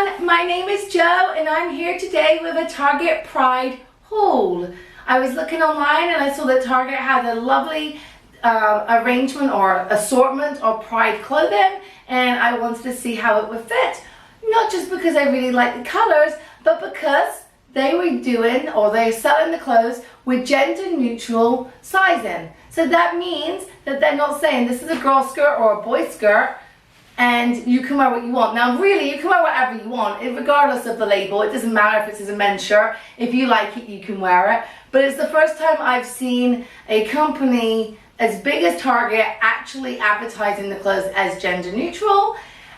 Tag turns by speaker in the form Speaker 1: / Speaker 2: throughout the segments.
Speaker 1: everyone, my name is Jo and I'm here today with a Target Pride haul. I was looking online and I saw that Target had a lovely arrangement or assortment of Pride clothing, and I wanted to see how it would fit. Not just because I really like the colors, but because they were doing, or they're selling the clothes with gender neutral sizing. So that means that they're not saying this is a girl skirt or a boy skirt and you can wear what you want. Now really, you can wear whatever you want, regardless of the label. It doesn't matter if it's a men's shirt. If you like it, you can wear it. But it's the first time I've seen a company as big as Target actually advertising the clothes as gender neutral.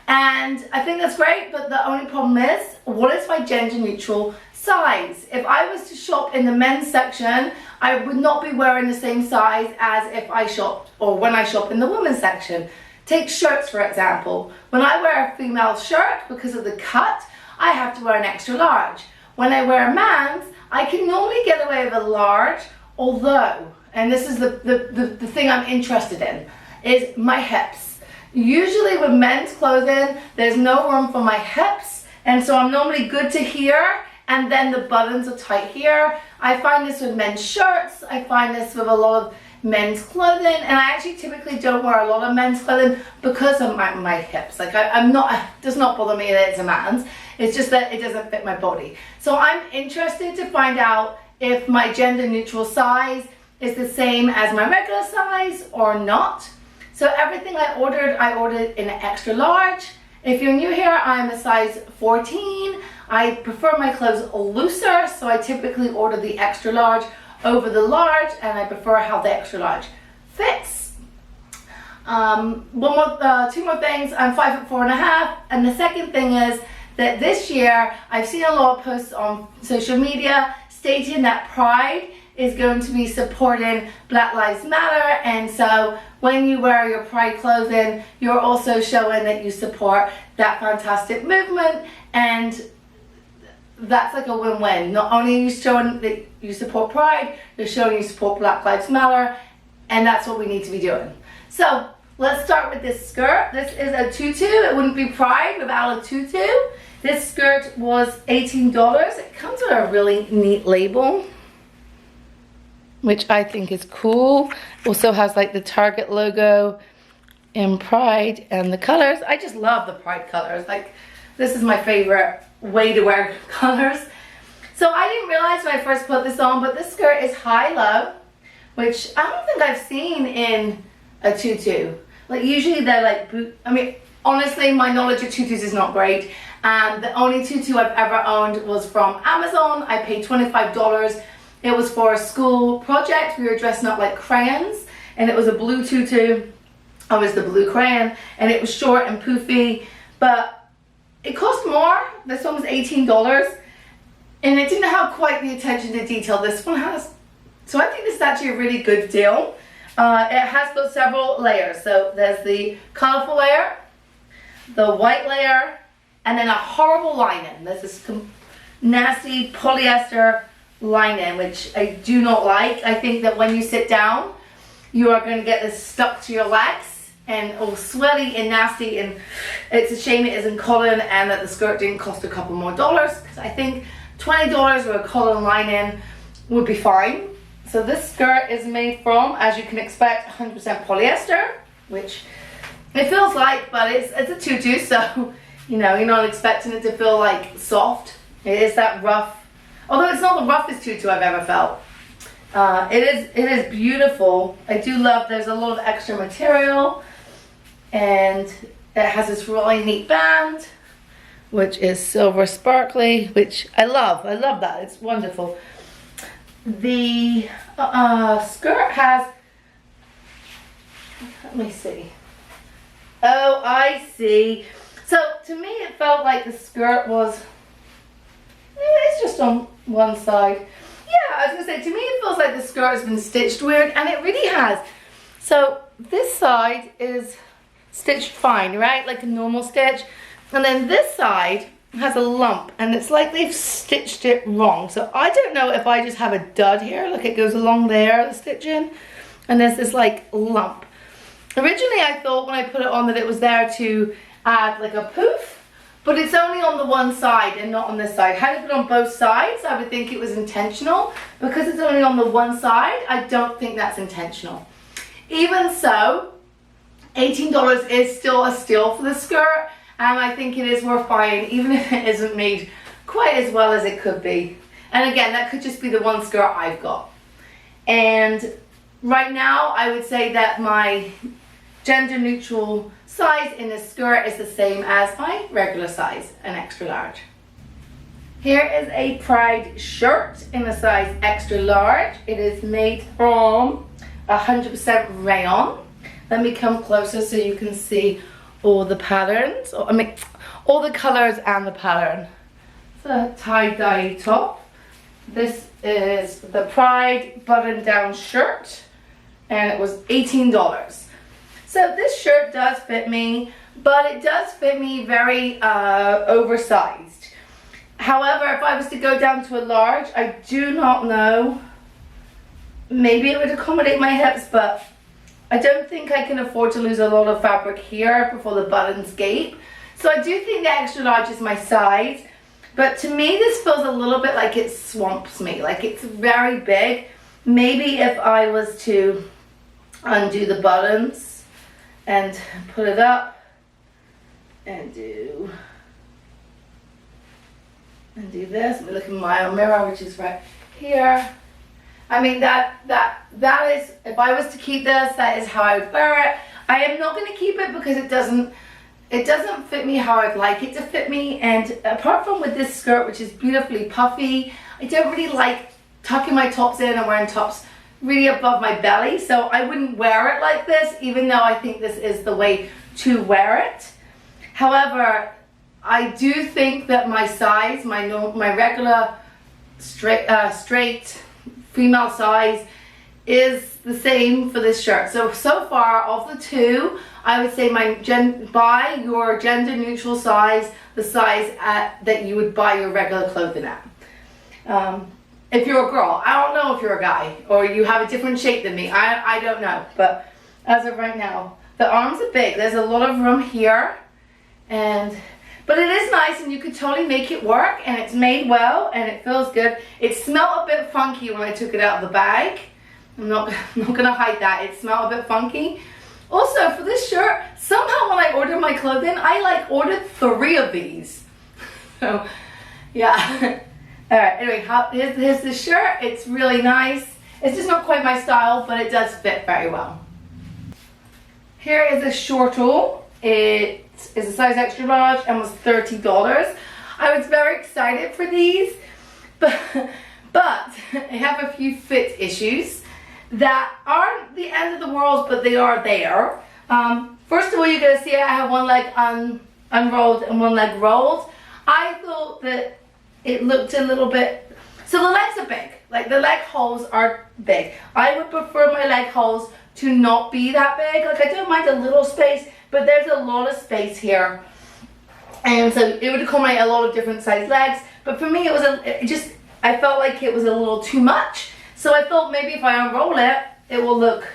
Speaker 1: And I think that's great, but the only problem is, what is my gender neutral size? If I was to shop in the men's section, I would not be wearing the same size as if I shopped, or when I shop in the women's section. Take shirts for example. When I wear a female shirt, because of the cut, I have to wear an extra large. When I wear a man's, I can normally get away with a large, although, and this is the thing I'm interested in, is my hips. Usually with men's clothing, there's no room for my hips, and so I'm normally good to here, and then the buttons are tight here. I find this with men's shirts, I find this with a lot of men's clothing, and I actually typically don't wear a lot of men's clothing because of my hips. Like I'm not, it does not bother me that it's a man's, it's just that it doesn't fit my body. So I'm interested to find out if my gender neutral size is the same as my regular size or not. So everything I ordered in an extra large. If you're new here, I'm a size 14. I prefer my clothes looser, so I typically order the extra large over the large, and I prefer how the extra large fits. Two more things. I'm 5'4.5", and the second thing is that this year I've seen a lot of posts on social media stating that Pride is going to be supporting Black Lives Matter, and so when you wear your Pride clothing, you're also showing that you support that fantastic movement, and that's like a win-win. Not only are you showing that you support Pride, you're showing you support Black Lives Matter, and that's what we need to be doing. So let's start with this skirt. This is a tutu. It wouldn't be Pride without a tutu. This skirt was $18. It comes with a really neat label, which I think is cool. Also has like the Target logo in Pride and the colors. I just love the Pride colors. Like, this is my favorite way to wear colors. So I didn't realize when I first put this on, but this skirt is high-low, which I don't think I've seen in a tutu. Like usually they're like boot. I mean, honestly, my knowledge of tutus is not great. And the only tutu I've ever owned was from Amazon. I paid $25. It was for a school project. We were dressing up like crayons, and it was a blue tutu. I was the blue crayon, and it was short and poofy, but it cost more. This one was $18, and it didn't have quite the attention to detail this one has. So I think this is actually a really good deal. It has got several layers. So there's the colorful layer, the white layer, and then a horrible lining. There's this nasty polyester lining, which I do not like. I think that when you sit down, you are going to get this stuck to your legs and all sweaty and nasty, and it's a shame it isn't cotton and that the skirt didn't cost a couple more dollars, because I think $20 with a cotton lining would be fine. So this skirt is made from, as you can expect, 100% polyester, which it feels like, but it's a tutu, so you know, you're not expecting it to feel like soft. It is that rough, although it's not the roughest tutu I've ever felt. It is beautiful. I do love, there's a lot of extra material, and it has this really neat band, which is silver sparkly, which I love. I love that. It's wonderful. The skirt has, let me see. Oh, I see. So to me it felt like the skirt was, it's just on one side. Yeah, I was gonna say, to me it feels like the skirt has been stitched weird, and it really has. So this side is stitched fine, right? Like a normal stitch. And then this side has a lump, and it's like they've stitched it wrong. So I don't know if I just have a dud here, like it goes along there, the stitching, and there's this like lump. Originally I thought when I put it on that it was there to add like a poof, but it's only on the one side and not on this side. Had it been on both sides, I would think it was intentional. Because it's only on the one side, I don't think that's intentional. Even so, $18 is still a steal for the skirt, and I think it is worth buying, even if it isn't made quite as well as it could be. And again, that could just be the one skirt I've got. And right now, I would say that my gender neutral size in this skirt is the same as my regular size, an extra large. Here is a Pride shirt in a size extra large. It is made from 100% rayon. Let me come closer so you can see all the patterns, I mean all the colors and the pattern. It's a tie-dye top. This is the Pride button-down shirt, and it was $18. So this shirt does fit me, but it does fit me very oversized. However, if I was to go down to a large, I do not know. Maybe it would accommodate my hips, but I don't think I can afford to lose a lot of fabric here before the buttons gape. So I do think the extra large is my size. But to me, this feels a little bit like it swamps me. Like it's very big. Maybe if I was to undo the buttons and put it up and do this. Let me look in my own mirror, which is right here. I mean, that is, if I was to keep this, that is how I would wear it. I am not going to keep it because it doesn't fit me how I'd like it to fit me. And apart from with this skirt, which is beautifully puffy, I don't really like tucking my tops in and wearing tops really above my belly. So I wouldn't wear it like this, even though I think this is the way to wear it. However, I do think that my size, my regular straight female size is the same for this shirt. So far of the two, I would say buy your gender neutral size, the size that you would buy your regular clothing at. If you're a girl, I don't know if you're a guy or you have a different shape than me. I don't know, but as of right now, the arms are big. There's a lot of room here, but it is nice and you could totally make it work, and it's made well and it feels good. It smelled a bit funky when I took it out of the bag. I'm not gonna hide that. It smelled a bit funky. Also, for this shirt, somehow when I ordered my clothing, I ordered 3 of these. So, yeah. All right, anyway, here's the shirt. It's really nice. It's just not quite my style, but it does fit very well. Here is a shortle. It is a size extra large and was $30. I was very excited for these, but I have a few fit issues that aren't the end of the world, but they are there. First of all, you're gonna see I have one leg unrolled and one leg rolled. I thought that it looked a little bit, so the legs are big, like the leg holes are big. I would prefer my leg holes to not be that big. Like I don't mind a little space, but there's a lot of space here. And so it would accommodate a lot of different size legs. But for me, I felt like it was a little too much. So I thought maybe if I unroll it, it will look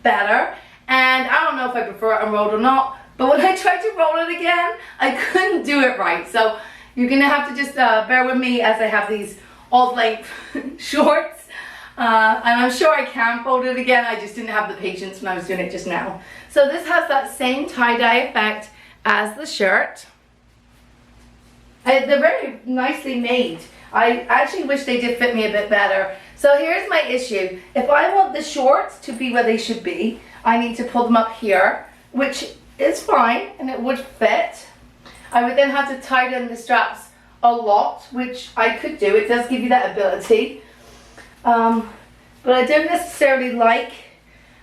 Speaker 1: better. And I don't know if I prefer it unrolled or not, but when I tried to roll it again, I couldn't do it right. So you're gonna have to just bear with me as I have these odd length shorts. And I'm sure I can fold it again, I just didn't have the patience when I was doing it just now. So this has that same tie-dye effect as the shirt. They're very nicely made. I actually wish they did fit me a bit better. So here's my issue. If I want the shorts to be where they should be, I need to pull them up here, which is fine and it would fit. I would then have to tighten the straps a lot, which I could do. It does give you that ability. But I don't necessarily like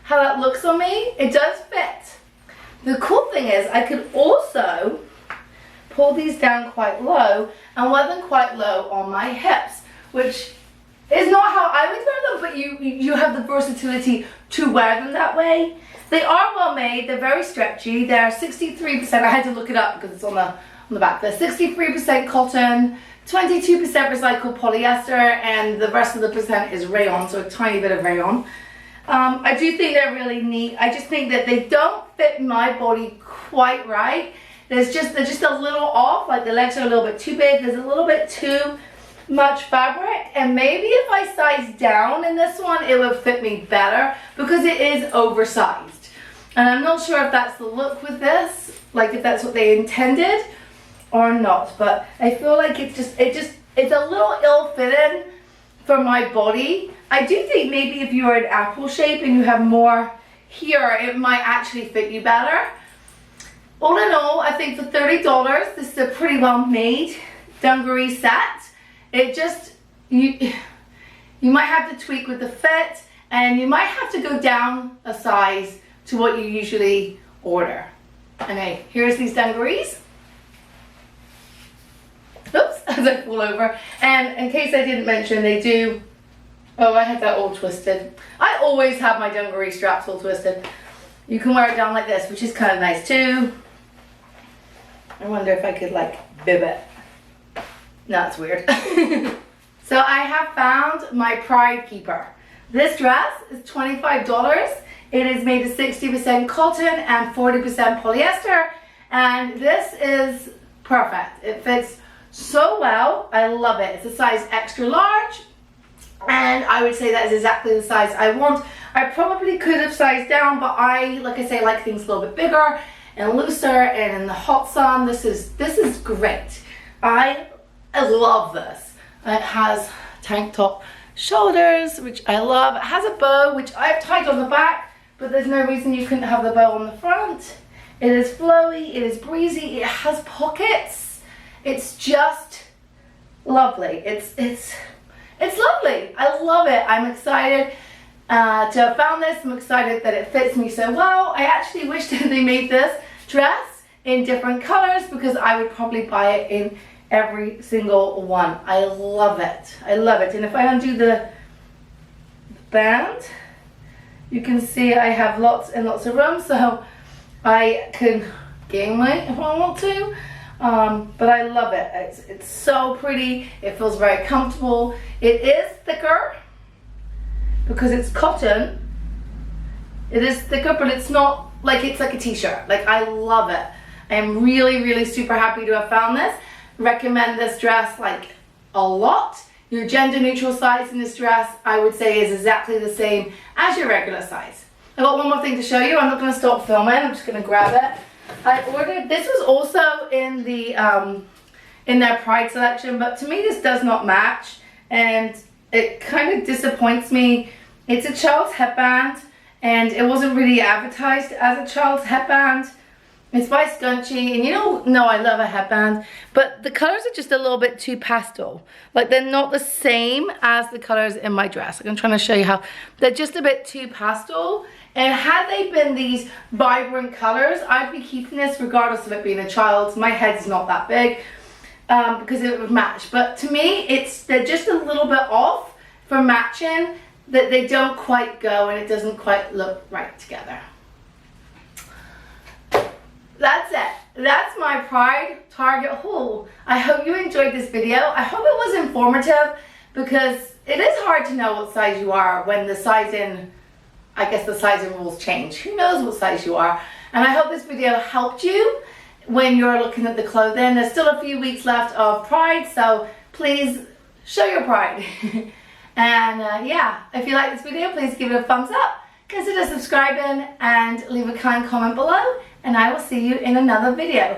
Speaker 1: how that looks on me. It does fit. The cool thing is I could also pull these down quite low and wear them quite low on my hips, which is not how I would wear them, but you have the versatility to wear them that way. They are well made, they're very stretchy, they're 63%, I had to look it up because it's on the back. They're 63% cotton, 22% recycled polyester, and the rest of the percent is rayon, so a tiny bit of rayon. I do think they're really neat. I just think that they don't fit my body quite right. they're just a little off, like the legs are a little bit too big. There's a little bit too much fabric, and maybe if I size down in this one, it would fit me better because it is oversized. And I'm not sure if that's the look with this, like if that's what they intended or not, but I feel like it's a little ill-fitted for my body. I do think maybe if you're an apple shape and you have more here, it might actually fit you better. All in all, I think for $30, this is a pretty well made dungaree set. It just, you might have to tweak with the fit, and you might have to go down a size to what you usually order. Okay, here's these dungarees. Oops, as I fall over. And in case I didn't mention, they do, oh, I had that all twisted. I always have my dungaree straps all twisted. You can wear it down like this, which is kind of nice too. I wonder if I could like bib it. No, it's weird. So I have found my Pride Keeper. This dress is $25. It is made of 60% cotton and 40% polyester. And this is perfect. It fits so well. I love it. It's a size extra large. And I would say that is exactly the size I want. I probably could have sized down, but I, like I say, like things a little bit bigger and looser, and in the hot sun, this is great. I love this. It has tank top shoulders, which I love. It has a bow, which I've tied on the back, but there's no reason you couldn't have the bow on the front. It is flowy, it is breezy, it has pockets. It's just lovely. It's lovely. I love it. I'm excited to have found this. I'm excited that it fits me so well. I actually wish that they made this dress in different colors because I would probably buy it in every single one. I love it. I love it. And if I undo the band, you can see I have lots and lots of room, so I can gain weight if I want to. But I love it. It's so pretty. It feels very comfortable. It is thicker because it's cotton. It is thicker, but it's not like it's like a t-shirt. Like, I love it. I am really, really super happy to have found this. Recommend this dress like a lot. Your gender neutral size in this dress, I would say, is exactly the same as your regular size. I got one more thing to show you. I'm not going to stop filming. I'm just going to grab it. I ordered, this was also in the in their Pride selection, but to me this does not match, and it kind of disappoints me. It's a child's headband, and it wasn't really advertised as a child's headband. It's by Scunchie, and you know I love a headband, but the colors are just a little bit too pastel. Like, they're not the same as the colors in my dress. Like, I'm trying to show you how they're just a bit too pastel. And had they been these vibrant colors, I'd be keeping this regardless of it being a child's. My head's not that big because it would match. But to me, they're just a little bit off for matching, that they don't quite go and it doesn't quite look right together. That's it. That's my Pride Target haul. I hope you enjoyed this video. I hope it was informative because it is hard to know what size you are when the sizing, I guess the sizing rules change. Who knows what size you are? And I hope this video helped you when you're looking at the clothing. There's still a few weeks left of Pride, so please show your pride. And yeah, if you like this video, please give it a thumbs up. Consider subscribing and leave a kind comment below, and I will see you in another video.